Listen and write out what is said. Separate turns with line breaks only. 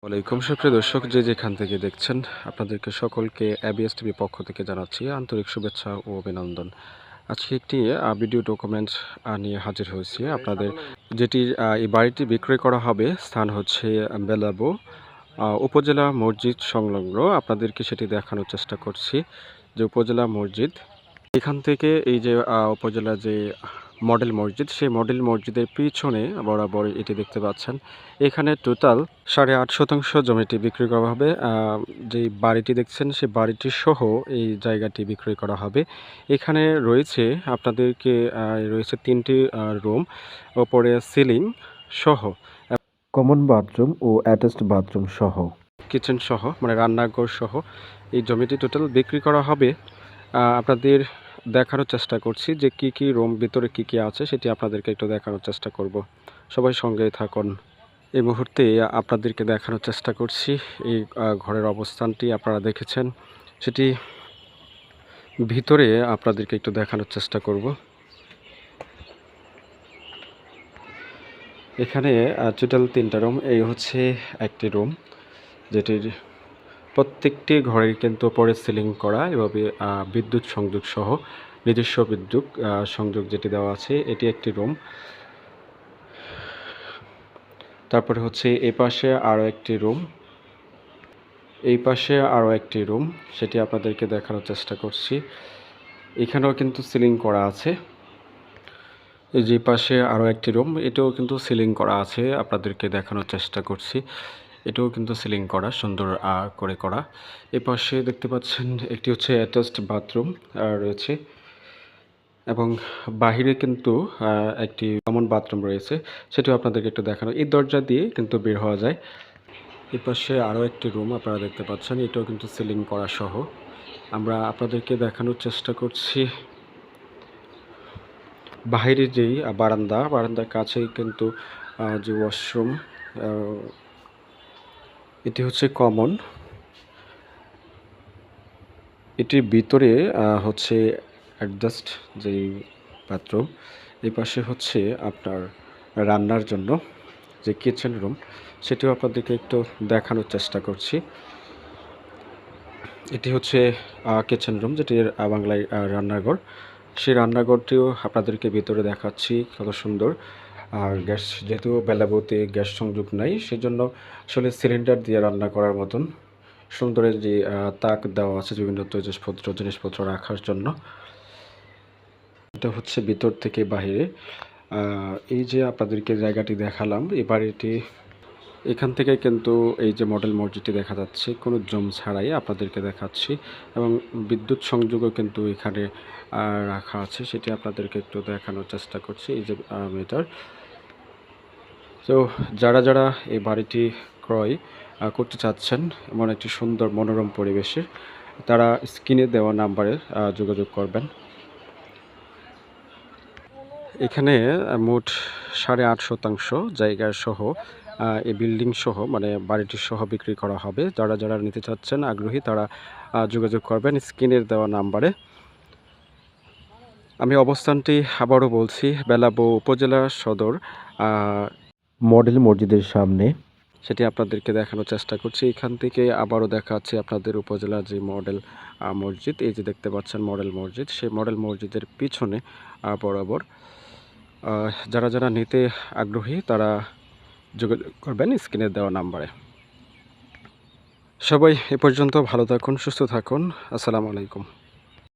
ওয়ালাইকুম সুপ্রিয় দর্শক, যে যেখান থেকে দেখছেন আপনাদেরকে সকলকে এবিএস টিভি পক্ষ থেকে জানাচ্ছি আন্তরিক শুভেচ্ছা ও অভিনন্দন। আজকে একটি ভিডিও ডকুমেন্ট নিয়ে হাজির হয়েছি আপনাদের, যেটি এই বাড়িটি বিক্রয় করা হবে। স্থান হচ্ছে বেলাবো উপজেলা মসজিদ সংলগ্ন। আপনাদেরকে সেটি দেখানোর চেষ্টা করছি যে উপজেলা মসজিদ, এখান থেকে এই যে উপজেলা যে মডেল মসজিদ, সেই মডেল মসজিদের পিছনে বরাবর এটি দেখতে পাচ্ছেন। এখানে টোটাল 8.5 শতাংশ জমিটি বিক্রি করা হবে। যে বাড়িটি দেখছেন সেই বাড়িটি সহ এই জায়গাটি বিক্রয় করা হবে। এখানে রয়েছে আপনাদেরকে রয়েছে 3টি রুম, ওপরে সিলিং সহ, কমন বাথরুম ও অ্যাটাচড বাথরুম সহ, কিচেন সহ, মানে রান্নাঘর সহ এই জমিটি টোটাল বিক্রি করা হবে। আপনাদের দেখানোর চেষ্টা করছি যে কি কি রুম, ভিতরে কি কি আছে সেটি আপনাদেরকে একটু দেখানোর চেষ্টা করব। সবাই সঙ্গেই থাকুন। এই মুহূর্তে আপনাদেরকে দেখানোর চেষ্টা করছি এই ঘরের অবস্থানটি। আপনারা দেখেছেন, সেটি ভিতরে আপনাদেরকে একটু দেখানোর চেষ্টা করব। এখানে টোটাল 3টা রুম, এই হচ্ছে একটি রুম, যেটির প্রত্যেকটি ঘরের কিন্তু পরে সিলিং করা, এভাবে বিদ্যুৎ সংযোগ সহ নিজস্ব বিদ্যুৎ সংযোগ যেটি দেওয়া আছে। এটি একটি রুম। তারপরে হচ্ছে এই পাশে আরও একটি রুম, এই পাশে আরও একটি রুম, সেটি আপনাদেরকে দেখানোর চেষ্টা করছি। এখানেও কিন্তু সিলিং করা আছে। এই যে পাশে আরও একটি রুম, এটাও কিন্তু সিলিং করা আছে, আপনাদেরকে দেখানোর চেষ্টা করছি। এটাও কিন্তু সিলিং করা, সুন্দর করে করা। এই পাশে দেখতে পাচ্ছেন একটি হচ্ছে অ্যাটাচড বাথরুম রয়েছে, এবং বাহিরে কিন্তু একটি কমন বাথরুম রয়েছে, সেটাও আপনাদেরকে একটু দেখানো। এই দরজা দিয়ে কিন্তু বের হওয়া যায়। এই পাশে আরও একটি রুম আপনারা দেখতে পাচ্ছেন, এটাও কিন্তু সিলিং করা সহ। আমরা আপনাদেরকে দেখানোর চেষ্টা করছি বাহিরে যেই বারান্দার কাছেই কিন্তু যে ওয়াশরুম, এটি হচ্ছে কমন। এটির ভিতরে হচ্ছে অ্যাডজাস্ট যেই বাথরুম। এই পাশে হচ্ছে আপনার রান্নার জন্য যে কিচেন রুম, সেটিও আপনাদেরকে একটু দেখানোর চেষ্টা করছি। এটি হচ্ছে কিচেন রুম, যেটি বাংলায় রান্নাঘর। সেই রান্নাঘরটিও আপনাদেরকে ভিতরে দেখাচ্ছি, কত সুন্দর। আর গ্যাস, যেহেতু বেলাবতে গ্যাস সংযোগ নাই, সেজন্য আসলে সিলিন্ডার দিয়ে রান্না করার মতন সুন্দরের যে তাক দেওয়া আছে বিভিন্ন জিনিসপত্র রাখার জন্য। এটা হচ্ছে ভিতর থেকে বাহিরে। এই যে আপনাদেরকে জায়গাটি দেখালাম, এই বাড়িটি এখান থেকে কিন্তু এই যে মডেল মসজিদটি দেখা যাচ্ছে, কোনো জম ছাড়াই আপনাদেরকে দেখাচ্ছি, এবং বিদ্যুৎ সংযোগও কিন্তু এখানে রাখা আছে, সেটি আপনাদেরকে একটু দেখানোর চেষ্টা করছি। এই যে মিটার। তো যারা যারা এই বাড়িটি ক্রয় করতে চাচ্ছেন এমন একটি সুন্দর মনোরম পরিবেশে, তারা স্ক্রিনে দেওয়া নাম্বারে যোগাযোগ করবেন। এখানে মোট 8.5 শতাংশ জায়গা সহ এই বিল্ডিং সহ, মানে বাড়িটি সহ বিক্রি করা হবে। যারা যারা নিতে চাচ্ছেন, আগ্রহী, তারা যোগাযোগ করবেন স্ক্রিনের দেওয়া নাম্বারে। আমি অবস্থানটি আবারও বলছি, বেলাবো উপজেলা সদর মডেল মসজিদের সামনে, সেটি আপনাদেরকে দেখানোর চেষ্টা করছি। এখান থেকে আবারও দেখাচ্ছি আপনাদের উপজেলার যে মডেল মসজিদ, এই যে দেখতে পাচ্ছেন মডেল মসজিদ, সেই মডেল মসজিদের পিছনে বরাবর। যারা যারা নিতে আগ্রহী তারা যোগাযোগ করবেন স্ক্রিনে দেওয়া নাম্বারে। সবাই এ পর্যন্ত ভালো থাকুন, সুস্থ থাকুন। আসসালামু আলাইকুম।